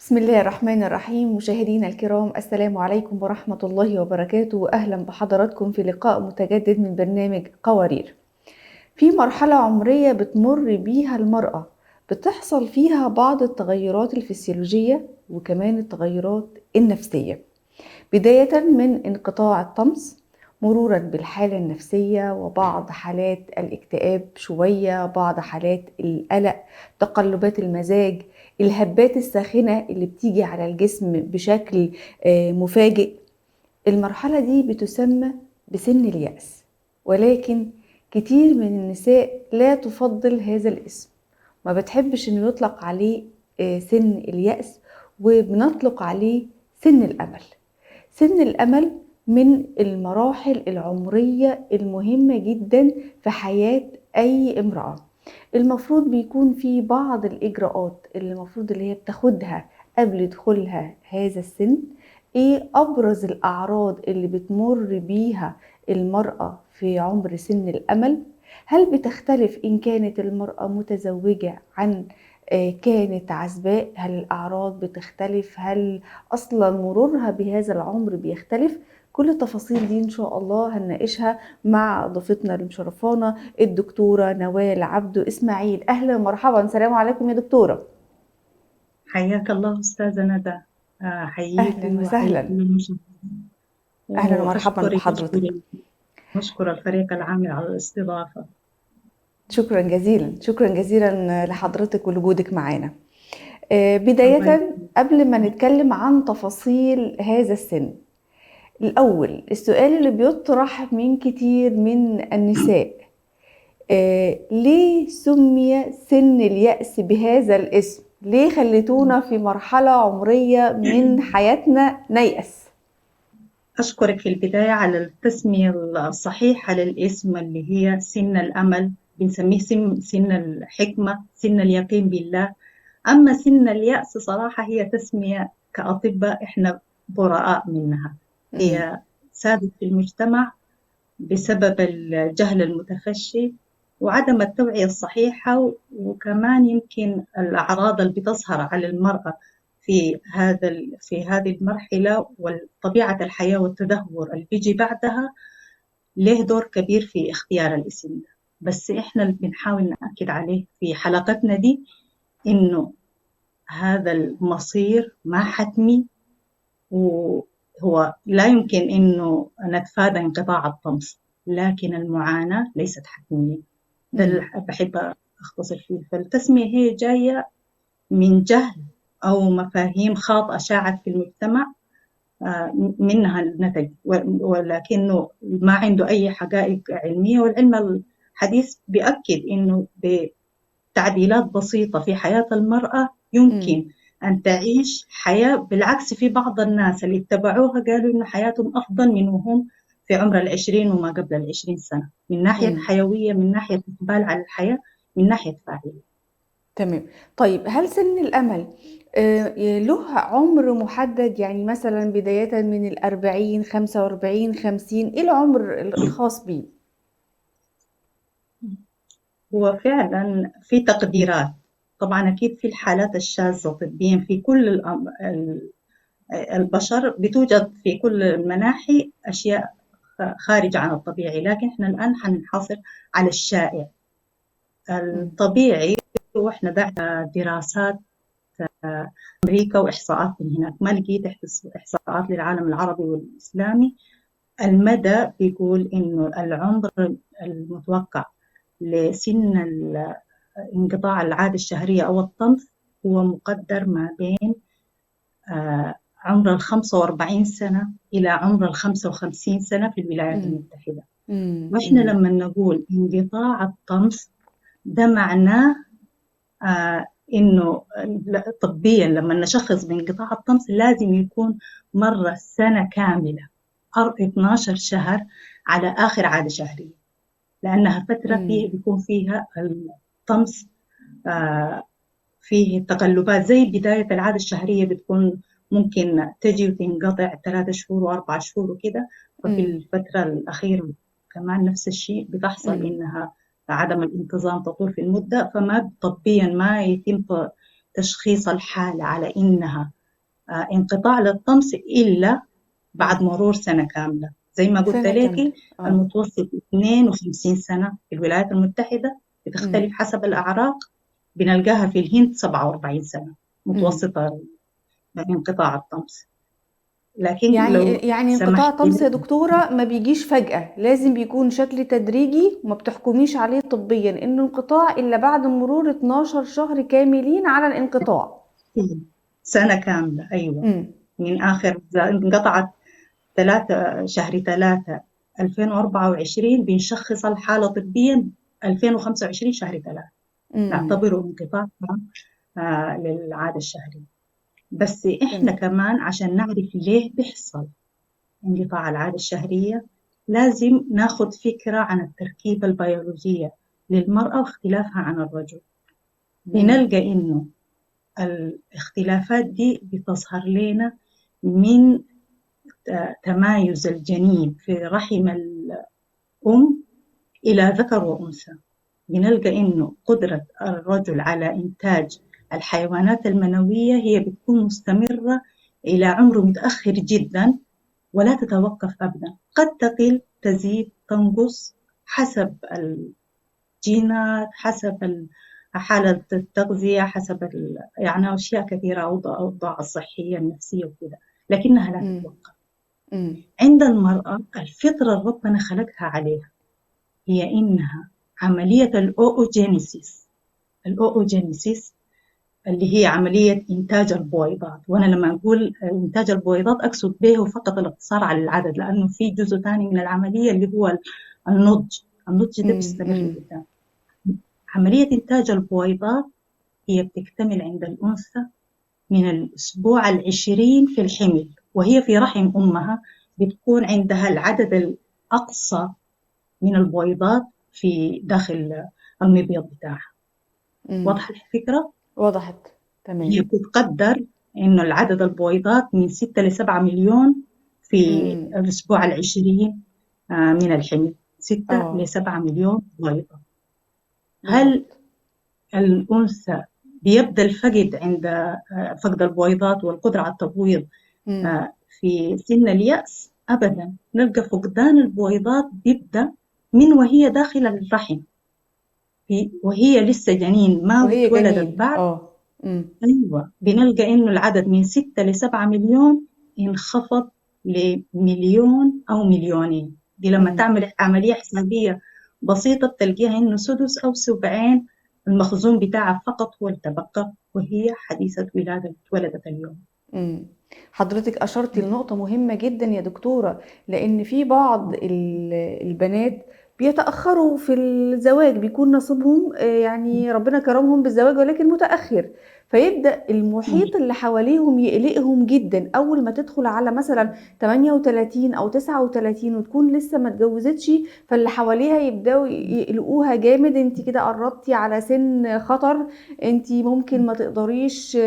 بسم الله الرحمن الرحيم. مشاهدينا الكرام، السلام عليكم ورحمة الله وبركاته. أهلا بحضراتكم في لقاء متجدد من برنامج قوارير. في مرحلة عمرية بتمر بيها المرأة بتحصل فيها بعض التغيرات الفسيولوجية وكمان التغيرات النفسية، بداية من انقطاع الطمس، مرورا بالحالة النفسية وبعض حالات الاكتئاب شوية، بعض حالات القلق، تقلبات المزاج، الهبات الساخنة اللي بتيجي على الجسم بشكل مفاجئ. المرحلة دي بتسمى بسن اليأس، ولكن كتير من النساء لا تفضل هذا الاسم، ما بتحبش انه يطلق عليه سن اليأس، وبنطلق عليه سن الأمل. سن الأمل من المراحل العمرية المهمة جدا في حياة أي امرأة. المفروض بيكون في بعض الإجراءات اللي هي بتاخدها قبل دخولها هذا السن. ايه أبرز الأعراض اللي بتمر بيها المرأة في عمر سن الأمل؟ هل بتختلف إن كانت المرأة متزوجة عن كانت عزباء؟ هل الأعراض بتختلف؟ هل أصلا مرورها بهذا العمر بيختلف؟ كل التفاصيل دي إن شاء الله هنناقشها مع ضيفتنا المشرفانة الدكتورة نوال عبدو إسماعيل. أهلا ومرحبا، سلام عليكم يا دكتورة. حياك الله أستاذة ندى. أهلا حييكي وحيي كل وسهلا. المشاهدين. أهلا ومرحبا وأشكرك بحضرتك. وأشكر الفريق العامل على الاستضافة. شكرا جزيلا، شكرا جزيلا لحضرتك ولوجودك معانا. الله بداية يسلمك. قبل ما نتكلم عن تفاصيل هذا السن، الأول السؤال اللي بيطرح من كتير من النساء: ليه سمي سن اليأس بهذا الاسم؟ ليه خليتونا في مرحلة عمرية من حياتنا نيأس؟ أشكرك في البداية على التسمية الصحيحة للاسم اللي هي سن الأمل، بنسميه سن الحكمة، سن اليقين بالله. أما سن اليأس صراحة هي تسمية كأطباء إحنا براء منها. مم. هي سادت في المجتمع بسبب الجهل المتفشي وعدم التوعية الصحيحة، وكمان يمكن الأعراض اللي بتظهر على المرأة في هذه المرحلة وطبيعة الحياة والتدهور اللي بيجي بعدها له دور كبير في اختيار الاسم ده. بس إحنا اللي بنحاول نأكد عليه في حلقتنا دي إنه هذا المصير ما حتمي، وهو لا يمكن إنه نتفادى انقطاع الطمس، لكن المعاناة ليست حتمية. ده اللي مم. بحب أختصر فيه. فالتسمية هي جاية من جهل أو مفاهيم خاطئة شاعت في المجتمع، منها النتج، ولكنه ما عنده أي حقائق علمية. والعلم الحديث بيأكد إنه تعديلات بسيطة في حياة المرأة مم. يمكن أن تعيش حياة. بالعكس، في بعض الناس اللي اتبعوها قالوا إن حياتهم أفضل من وهم في عمر 20 وما قبل 20 سنة، من ناحية مم. حيوية، من ناحية إقبال على الحياة، من ناحية فاعلية. تمام. طيب هل سن الأمل له عمر محدد؟ يعني مثلا بداية من 40، 45، 50، إيه العمر الخاص بيه؟ هو فعلا في تقديرات. طبعا أكيد في الحالات الشاذة طبيا في كل البشر بتوجد في كل المناحي أشياء خارجة عن الطبيعي، لكن إحنا الآن حننحصر على الشائع مم. الطبيعي. وإحنا بعد دراسات أمريكا وإحصاءات من هناك ما لقيت إحصاءات للعالم العربي والإسلامي. المدى بيقول إنه العمر المتوقع لسن انقطاع العادة الشهرية أو الطمث هو مقدر ما بين عمر 45 سنة إلى عمر 55 سنة في الولايات مم. المتحدة. مم. وإحنا مم. لما نقول انقطاع الطمث ده معناه إنه طبيا لما نشخص بانقطاع الطمس لازم يكون مرة سنة كاملة، 12 شهر على آخر عادة شهرية، لأنها فترة فيه مم. بيكون فيها الطمس فيه تقلبات. زي بداية العادة الشهرية بتكون ممكن تجي وتنقطع 3 شهور و4 شهور وكده، ففي مم. الفترة الأخيرة كمان نفس الشيء بتحصل، مم. إنها عدم الانتظام تطول في المدة، فما طبيا ما يتم تشخيص الحالة على إنها انقطاع للطمس إلا بعد مم. مرور سنة كاملة. زي ما قلت سنة كاملة. لك اه. المتوسط 52 سنة في الولايات المتحدة، مم. بتختلف حسب الأعراق. بنلقاها في الهند 47 سنة مم. متوسط انقطاع الطمس. لكن يعني لو يعني انقطاع سمحت طمس يا لي، دكتورة ما بيجيش فجأة، لازم بيكون شكل تدريجي وما بتحكميش عليه طبيا انه انقطاع الا بعد مرور 12 شهر كاملين على الانقطاع. سنة كاملة أيوة، امم. من آخر انقطعت 3 شهر 3 2024 بنشخص الحالة طبيا 2025 شهر 3 امم. نعتبره انقطاع للعادة الشهرية. بس إحنا تمام. كمان عشان نعرف ليه بيحصل انقطاع العادة الشهرية لازم ناخد فكرة عن التركيبة البيولوجية للمرأة واختلافها عن الرجل. امم. بنلقى إنه الاختلافات دي بتظهر لنا من تمايز الجنين في رحم الأم إلى ذكر وأنثى. بنلقى إنه قدرة الرجل على إنتاج الحيوانات المنوية هي بتكون مستمرة إلى عمر متأخر جدا ولا تتوقف أبدا، قد تقل تزيد تنقص حسب الجينات، حسب حالة التغذية، يعني أشياء كثيرة، أوضاع الصحية النفسية وكذا، لكنها لا امم. تتوقف. امم. عند المرأة الفطرة اللي ربنا خلقها عليها هي إنها عملية الأوجينيسيس اللي هي عملية إنتاج البويضات. وأنا لما أقول إنتاج البويضات أقصد به فقط الاقتصار على العدد، لأنه في جزء ثاني من العملية اللي هو النضج ده بيستمر امم. لقدام. عملية إنتاج البويضات هي بتكتمل عند الأنثى من الأسبوع 20 في الحمل، وهي في رحم أمها بتكون عندها العدد الأقصى من البويضات في داخل المبيض بتاعها. امم. واضحة الفكرة؟ وضحت. هي تمام. بتتقدر إنه العدد البويضات من 6 ل7 مليون في امم. الأسبوع 20 من الحمل، 6 اه. ل7 مليون بويضة. هل بالظبط. الأنثى بيبدأ الفقد عند فقد البويضات والقدرة على التبويض امم. في سن اليأس؟ أبدا، نلقى فقدان البويضات بيبدأ من وهي داخل الرحم، وهي لسه جنين ما وهي اتولدت جنين. بعد. اه. امم. أيوة، بنلقى إنه العدد من 6 ل7 مليون انخفض لمليون أو مليونين. دي لما امم. تعمل عملية حسابية بسيطة بتلقيها إنه سدس أو سبعين المخزون بتاعها فقط هو التبقى، وهي حديثة ولادة اتولدت اليوم. امم. حضرتك أشرتي لنقطة مهمة جدا يا دكتورة، لأن في بعض البنات بيتأخروا في الزواج، بيكون نصيبهم يعني ربنا كرمهم بالزواج ولكن متأخر، فيبدأ المحيط اللي حواليهم يقلقهم جدا أول ما تدخل على مثلا 38 أو 39 وتكون لسه ما اتجوزتش، فاللي حواليها يبدأوا يقلقوها جامد، انت كده قربتي على سن خطر، انتي ممكن ما تقدريش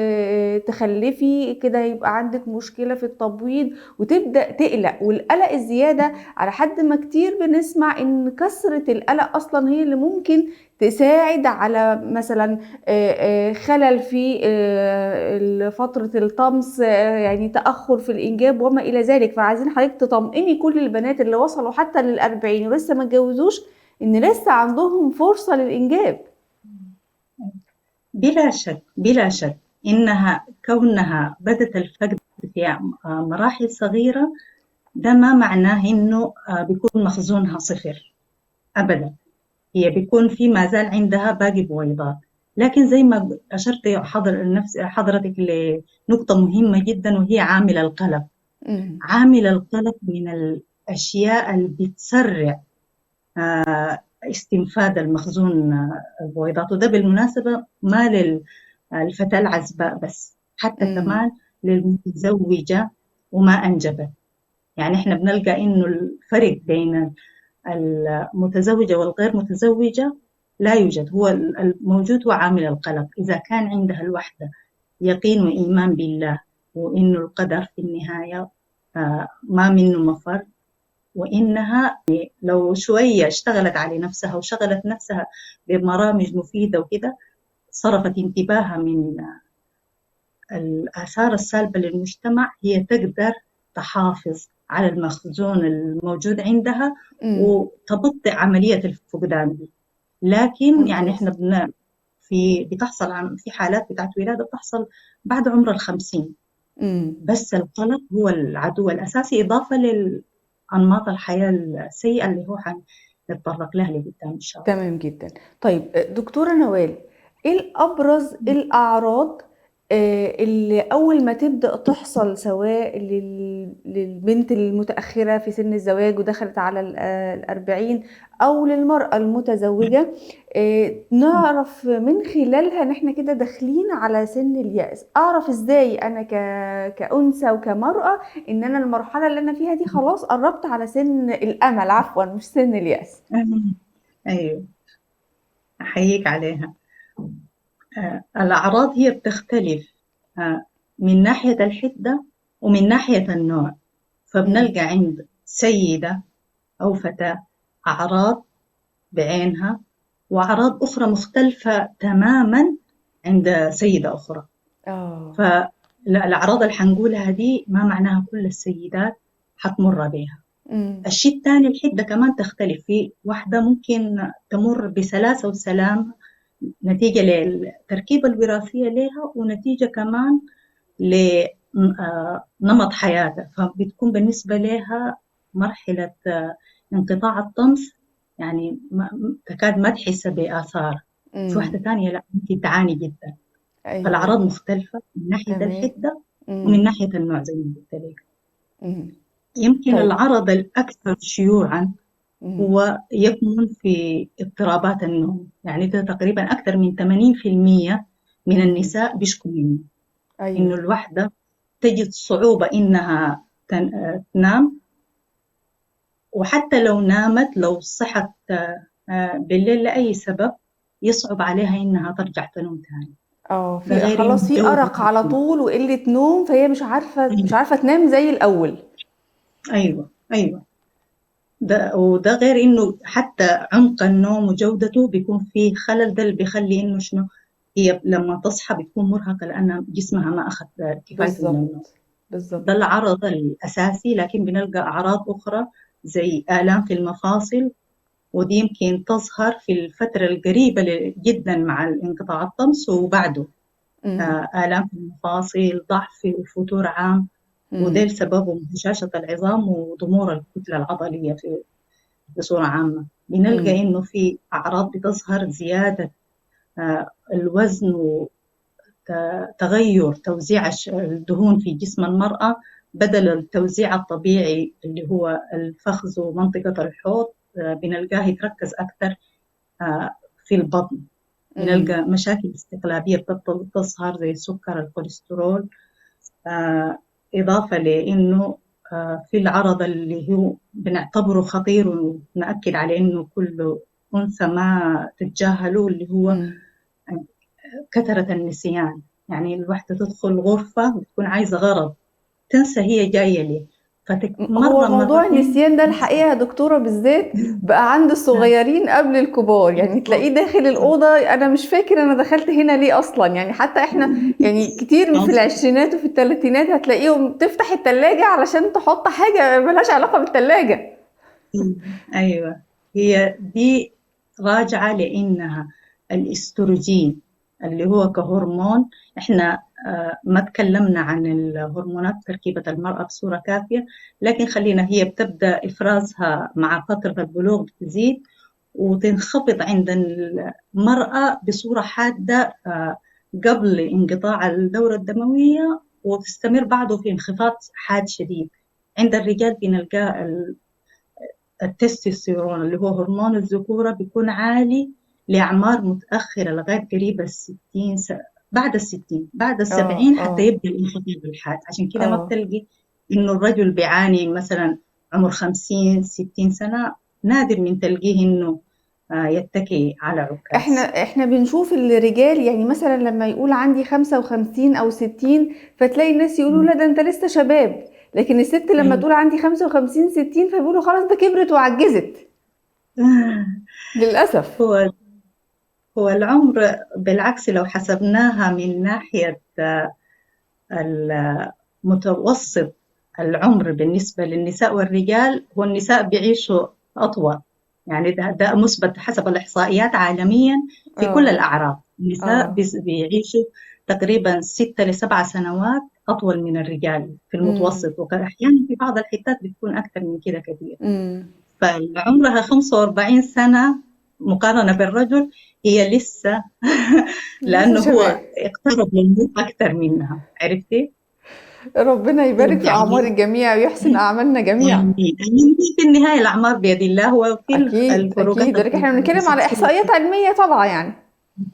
تخلفي كده، يبقى عندك مشكلة في التبويض، وتبدأ تقلق. والقلق الزيادة على حد ما كتير بنسمع ان كثرة القلق اصلا هي اللي ممكن تساعد على مثلا خلل في فترة الطمس، يعني تأخر في الإنجاب وما إلى ذلك. فعايزين حضرتك تطمئني كل البنات اللي وصلوا حتى لل40 ولسه ما اتجوزوش إن لسه عندهم فرصة للإنجاب. بلا شك بلا شك إنها كونها بدت الفقد في مراحل صغيرة ده ما معناه إنه بيكون مخزونها صفر أبدا. هي بيكون في ما زال عندها باقي بويضات، لكن زي ما أشرت حضرتك لنقطة مهمة جدا، وهي عامل القلق. مم. عامل القلق من الأشياء اللي بتسرع استنفاد المخزون البويضات. وده بالمناسبة ما للفتاة العزباء بس، حتى مم. كمان للمتزوجة وما أنجبت. يعني إحنا بنلقى إنه الفرق بين المتزوجة والغير متزوجة لا يوجد، هو الموجود هو عامل القلق. إذا كان عندها الوحدة يقين وإيمان بالله وإنه القدر في النهاية ما منه مفر، وإنها لو شوية اشتغلت على نفسها وشغلت نفسها ببرامج مفيدة وكده، صرفت انتباهها من الآثار السلبة للمجتمع هي تقدر تحافظ على المخزون الموجود عندها امم. وتبطئ عملية الفقدان دي. لكن يعني ممتاز. إحنا بتحصل في حالات بتاعت ولادة بتحصل بعد عمر ال50. امم. بس القلق هو العدو الأساسي، إضافة لأنماط الحياة السيئة اللي هو حنتطرق لها لقدام إن شاء الله. تمام جدا. طيب دكتورة نوال، ايه الأبرز الأعراض اللي أول ما تبدأ تحصل سواء للبنت المتأخرة في سن الزواج ودخلت على ال40 أو للمرأة المتزوجة، نعرف من خلالها إن احنا كده داخلين على سن اليأس؟ أعرف إزاي أنا كأنثى وكمرأة إن أنا المرحلة اللي أنا فيها دي خلاص قربت على سن الأمل، عفوا مش سن اليأس؟ أيوه، أحييك عليها. الأعراض هي بتختلف من ناحية الحدة ومن ناحية النوع. فبنلقى عند سيدة أو فتاة أعراض بعينها، وأعراض أخرى مختلفة تماماً عند سيدة أخرى. اه. فالأعراض اللي حنقولها دي ما معناها كل السيدات حتمر بها. امم. الشيء الثاني الحدة كمان تختلف، في واحدة ممكن تمر بسلاسة وسلام نتيجة للتركيبة الوراثية لها، ونتيجة كمان لنمط حياتها، فبتكون بالنسبة لها مرحلة انقطاع الطمس يعني تكاد ما تحس بآثار. في واحدة امم. تانية لا، ممكن تعاني جدا. ايوه. فالأعراض مختلفة من ناحية تمام. الحدة ومن امم. ناحية النوع زي ما قلت لك. امم. يمكن طيب. العرض الأكثر شيوعا امم. هو يكمن في اضطرابات النوم. يعني ده تقريبا أكثر من 80% من امم. النساء بيشكوا منه، إنه ايوه. الواحدة تجد صعوبة إنها تنام، وحتى لو نامت لو صحت بالليل لأي سبب يصعب عليها إنها ترجع تنوم تاني. اه، ده في غير إنه خلاص في جودة أرق على النوم. طول وقلة نوم، فهي مش عارفة تنام زي الأول. أيوة أيوة. وده غير إنه حتى عمق النوم وجودته بيكون فيه خلل. ده اللي بيخلي إنه شنو، هي لما تصحى بتكون مرهقة لأن جسمها ما أخذ كفايته من النوم. بالظبط. ده بالظبط. العرض الأساسي. لكن بنلقى أعراض أخرى زي آلام في المفاصل، ودي يمكن تظهر في الفترة القريبة جدا مع الانقطاع الطمس وبعده. امم. آلام في المفاصل، ضعف وفتور عام، وده امم. سببه هشاشة العظام وضمور الكتلة العضلية بصورة عامة. بنلقى امم. إنه في أعراض بتظهر زيادة الوزن وتغير توزيع الدهون في جسم المرأة بدل التوزيع الطبيعي اللي هو الفخذ ومنطقة الحوض. بنلقاه يتركز أكثر في البطن. امم. بنلقى مشاكل استقلابية بتبطل تظهر زي السكر، الكوليسترول. آه، إضافة لأنه في العرض اللي هو بنعتبره خطير ونأكد عليه إنه كل أنثى ما تتجاهله، اللي هو امم. كثرة النسيان. يعني الواحدة تدخل غرفة بتكون عايزة غرض، تنسى هي جاية ليه، هو مرة موضوع مرتين النسيان ده تنسى. الحقيقة يا دكتورة بالذات بقى عند الصغيرين قبل الكبار، يعني تلاقيه داخل الأوضة أنا مش فاكر أنا دخلت هنا ليه أصلا. يعني حتى إحنا يعني كتير في العشرينات وفي الثلاثينات هتلاقيهم تفتح التلاجة علشان تحط حاجة ملهاش علاقة بالتلاجة. أيوة، هي دي راجعة لأنها الاستروجين اللي هو كهرمون. إحنا ما تكلمنا عن الهرمونات تركيبة المرأة بصورة كافية، لكن خلينا، هي بتبدأ إفرازها مع فترة البلوغ بتزيد وتنخفض عند المرأة بصورة حادة قبل انقطاع الدورة الدموية، وتستمر بعده في انخفاض حاد شديد. عند الرجال بنلقاه التستوستيرون اللي هو هرمون الذكورة بيكون عالي لأعمار متأخرة لغاية قريب ال60 بعد ال60، بعد اه. ال70 حتى اه. يبدأ الانخفاض الحاد. عشان كده ما اه. بتلقي إنه الرجل بيعاني مثلا عمر 50 60 سنة، نادر من تلقيه إنه يتكي على عكاز. احنا بنشوف الرجال يعني مثلا لما يقول عندي 55 او 60 فتلاقي الناس يقولوا لا ده انت لسه شباب، لكن الست لما أيوة. تقول عندي 55 60 فبيقولوا خلاص ده كبرت وعجزت. للأسف. هو هو العمر بالعكس لو حسبناها من ناحية متوسط العمر بالنسبة للنساء والرجال، هو النساء بيعيشوا أطول. يعني ده مثبت حسب الإحصائيات عالميا في كل اه. الأعراق. النساء اه. بيعيشوا تقريبا 6 ل7 سنوات أطول من الرجال في امم. المتوسط، وأحيانا في بعض الحتات بتكون أكثر من كده كثير. امم. فعمرها 45 سنة مقارنة بالرجل، هي لسه لسه لأنه هو شباب. اقترب للموت أكثر منها، عرفتي؟ ربنا يبارك في أعمار يعني الجميع ويحسن أعمالنا جميعا. آمين آمين. في النهاية الأعمار بيد الله، وفي أكيد الفروقات أكيد، ولكن احنا بنتكلم على المتوسطية. إحصائيات علمية طبعا يعني.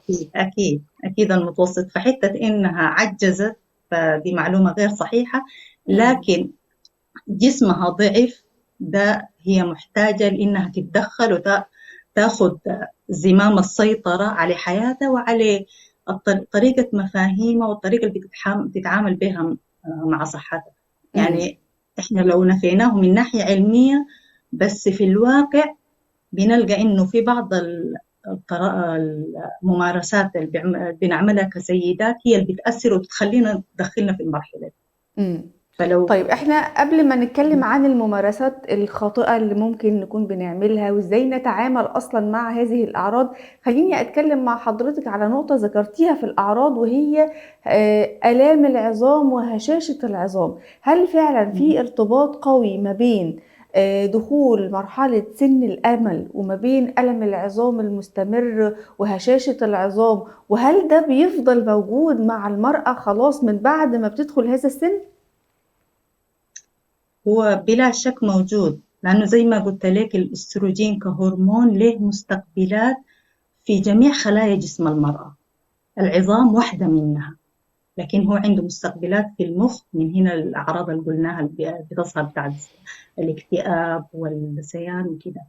أكيد أكيد أكيد المتوسط، فحتة إنها عجزت فدي معلومة غير صحيحة. امم. لكن جسمها ضعف، ده هي محتاجة لإنها تتدخل وتاخد زمام السيطرة على حياتها وعلى طريقة مفاهيمها والطريقة اللي بتتعامل بها مع صحتها. امم. يعني إحنا لو نفيناه من ناحية علمية، بس في الواقع بنلقى إنه في بعض الممارسات اللي بنعملها كسيدات هي اللي بتأثر وتخلينا تدخلنا في المرحلة دي. امم. فلو طيب احنا قبل ما نتكلم عن الممارسات الخاطئة اللي ممكن نكون بنعملها وازاي نتعامل اصلا مع هذه الاعراض، خليني اتكلم مع حضرتك على نقطة ذكرتيها في الاعراض، وهي آلام العظام وهشاشة العظام. هل فعلا في ارتباط قوي ما بين دخول مرحلة سن الأمل وما بين ألم العظام المستمر وهشاشة العظام؟ وهل ده بيفضل موجود مع المرأة خلاص من بعد ما بتدخل هذا السن؟ هو بلا شك موجود، لأنه زي ما قلت لك الأستروجين كهرمون له مستقبلات في جميع خلايا جسم المرأة. العظام واحدة منها، لكن هو عنده مستقبلات في المخ. من هنا الأعراض اللي قلناها اللي بتظهر بتاعت الاكتئاب والنسيان وكده.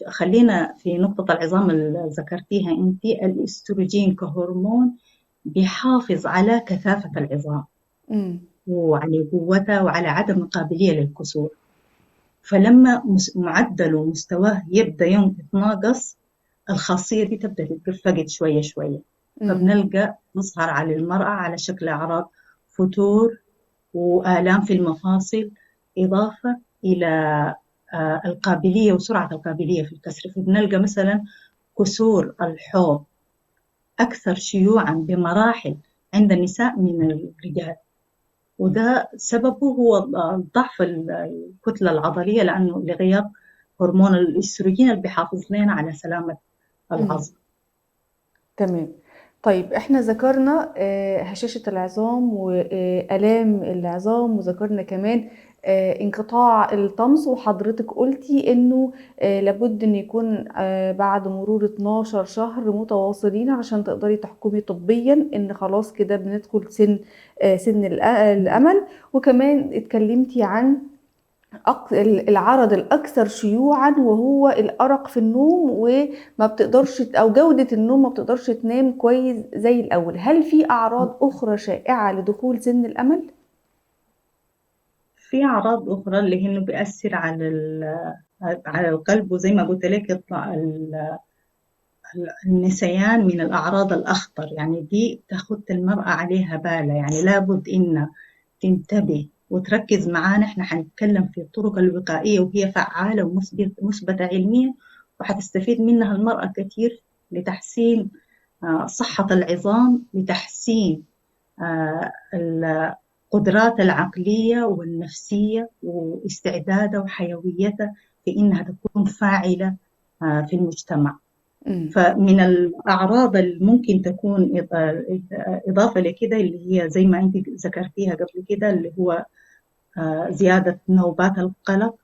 خلينا في نقطة العظام اللي ذكرتيها أنت. الأستروجين كهرمون بيحافظ على كثافة العظام امم. وعلى قوتها وعلى عدم القابلية للكسور. فلما معدله ومستواه يبدأ يتناقص، الخاصية دي تبدأ تتفقد شوية شوية. امم. فبنلقى تظهر على المرأة على شكل أعراض فتور وآلام في المفاصل، إضافة إلى القابلية وسرعة القابلية في الكسر. فبنلقى مثلا كسور الحوض أكثر شيوعا بمراحل عند النساء من الرجال، وده سببه هو ضعف الكتلة العضلية، لأنه لغياب هرمون الأستروجين اللي بيحافظ لنا على سلامة امم. العظم. تمام. طيب احنا ذكرنا هشاشة العظام وآلام العظام، وذكرنا كمان انقطاع الطمس، وحضرتك قلتي انه لابد ان يكون بعد مرور 12 شهر متواصلين علشان تقدري تحكمي طبيا ان خلاص كده بندخل سن الأمل. وكمان اتكلمتي عن العرض الأكثر شيوعا وهو الأرق في النوم، وما بتقدرش أو جودة النوم ما بتقدرش تنام كويس زي الأول. هل في أعراض أخرى شائعة لدخول سن الأمل؟ في أعراض أخرى اللي هي إنه بيأثر على القلب، وزي ما قلت لك النسيان من الأعراض الأخطر. يعني دي تاخد المرأة عليها بالة، يعني لابد إن تنتبه وتركز معانا. إحنا حنتكلم في الطرق الوقائية وهي فعالة ومثبتة علميا، وحتستفيد منها المرأة كثير لتحسين صحة العظام، لتحسين القدرات العقلية والنفسية واستعدادها وحيويتها في إنها تكون فاعلة في المجتمع. مم. فمن الأعراض اللي ممكن تكون إضافة لكده اللي هي زي ما أنت ذكرتيها قبل كده، اللي هو زيادة نوبات القلق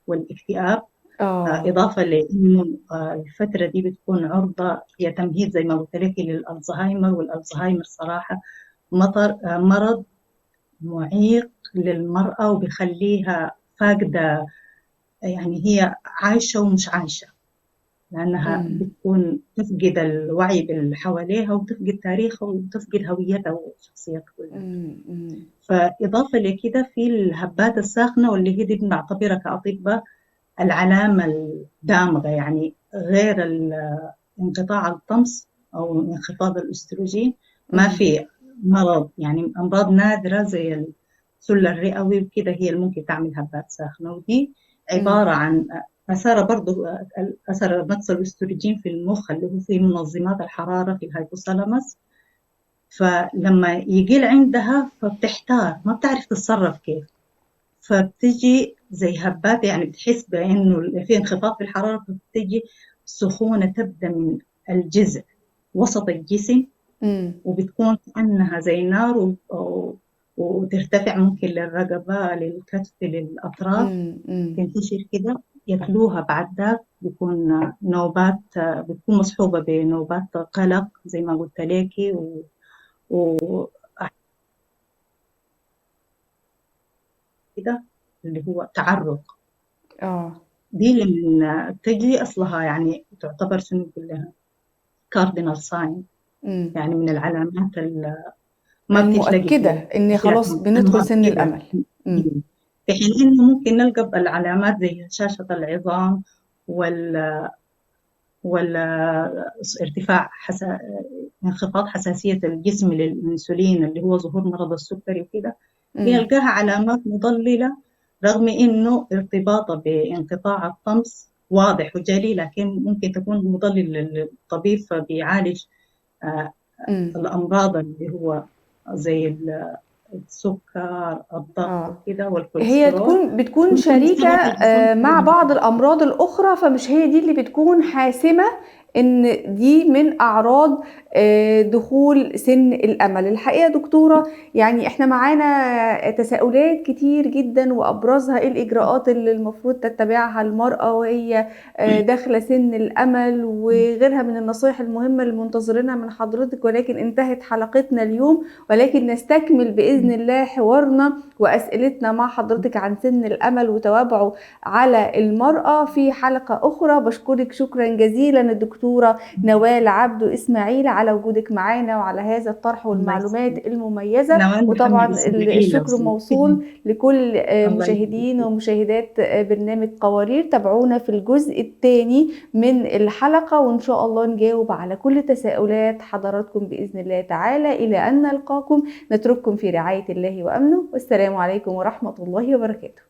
والاكتئاب. آه. إضافة لأنه الفترة دي بتكون عرضة، هي تمهيد زي ما قلت لك للألزهايمر، والألزهايمر صراحة مرض معيق للمرأة وبيخليها فاقدة، يعني هي عايشة ومش عايشة، لأنها مم. بتكون تفقد الوعي باللي حواليها وتفقد تاريخها وتفقد هويتها وشخصيتها كلها. مم. مم. فإضافة لكده في الهبات الساخنة، واللي هي دي بنعتبرها كأطباء العلامة الدامغة، يعني غير انقطاع الطمس أو انخفاض الأستروجين، ما مم. في مرض، يعني أمراض نادرة زي السل الرئوي وكده هي اللي ممكن تعمل هبات ساخنة. ودي مم. عبارة عن أثر برضو أثر نقص الأستروجين في المخ اللي هو فيه منظمات الحرارة في الهايبوثالاموس. فلما يقل عندها فبتحتار، ما بتعرف تتصرف كيف، فبتجي زي هبات، يعني بتحس بأنه في انخفاض في الحرارة، فبتجي سخونة تبدأ من الجذع وسط الجسم، مم. وبتكون كأنها زي نار وترتفع ممكن للرقبة، للكتف، للأطراف، مم. تنتشر كده. ياكلوها بعد ذاك بيكون نوبات، بتكون مصحوبة بنوبات قلق زي ما قلت لك، وكده اللي هو تعرق. اه. دي لما تجي أصلها يعني تعتبر شنو نقول لها كاردينال ساين، مم. يعني من العلامات ما بتتلاقي المؤكدة في ان أشياء خلاص بندخل سن المؤكدة. الامل. مم. في حين إنه ممكن نلقى العلامات زي هشاشة العظام وال ارتفاع انخفاض حساسية الجسم للأنسولين اللي هو ظهور مرض السكري وكده، مم. بنلقاها علامات مضللة، رغم إنه ارتباطها بانقطاع الطمس واضح وجلي، لكن ممكن تكون مضلل للطبيب فبيعالج آه، مم. الأمراض اللي هو زي السكر، الضغط اه. وكده هي والكوليسترول. بتكون ممكن شريكة السبب يكون مع بعض الأمراض الأخرى، فمش هي دي اللي بتكون حاسمة إن دي من أعراض دخول سن الأمل. الحقيقة دكتورة، يعني إحنا معانا تساؤلات كتير جدا، وأبرزها إيه الإجراءات اللي المفروض تتبعها المرأة وهي داخلة سن الأمل، وغيرها من النصائح المهمة اللي منتظرينها من حضرتك. ولكن انتهت حلقتنا اليوم، ولكن نستكمل بإذن الله حوارنا وأسئلتنا مع حضرتك عن سن الأمل وتوابعه على المرأة في حلقة أخرى. بشكرك شكرا جزيلا الدكتورة نوال عبدو إسماعيل على وجودك معانا وعلى هذا الطرح الله والمعلومات يسلمك. المميزة. نوال محمد وطبعا إسماعيل لو الشكر سمحتي. موصول لكل الله مشاهدين يسلمك. ومشاهدات برنامج قوارير. تابعونا في الجزء الثاني من الحلقة، وإن شاء الله نجاوب على كل تساؤلات حضراتكم بإذن الله تعالى. إلى أن نلقاكم نترككم في رعاية الله وأمنه، والسلام عليكم ورحمة الله وبركاته.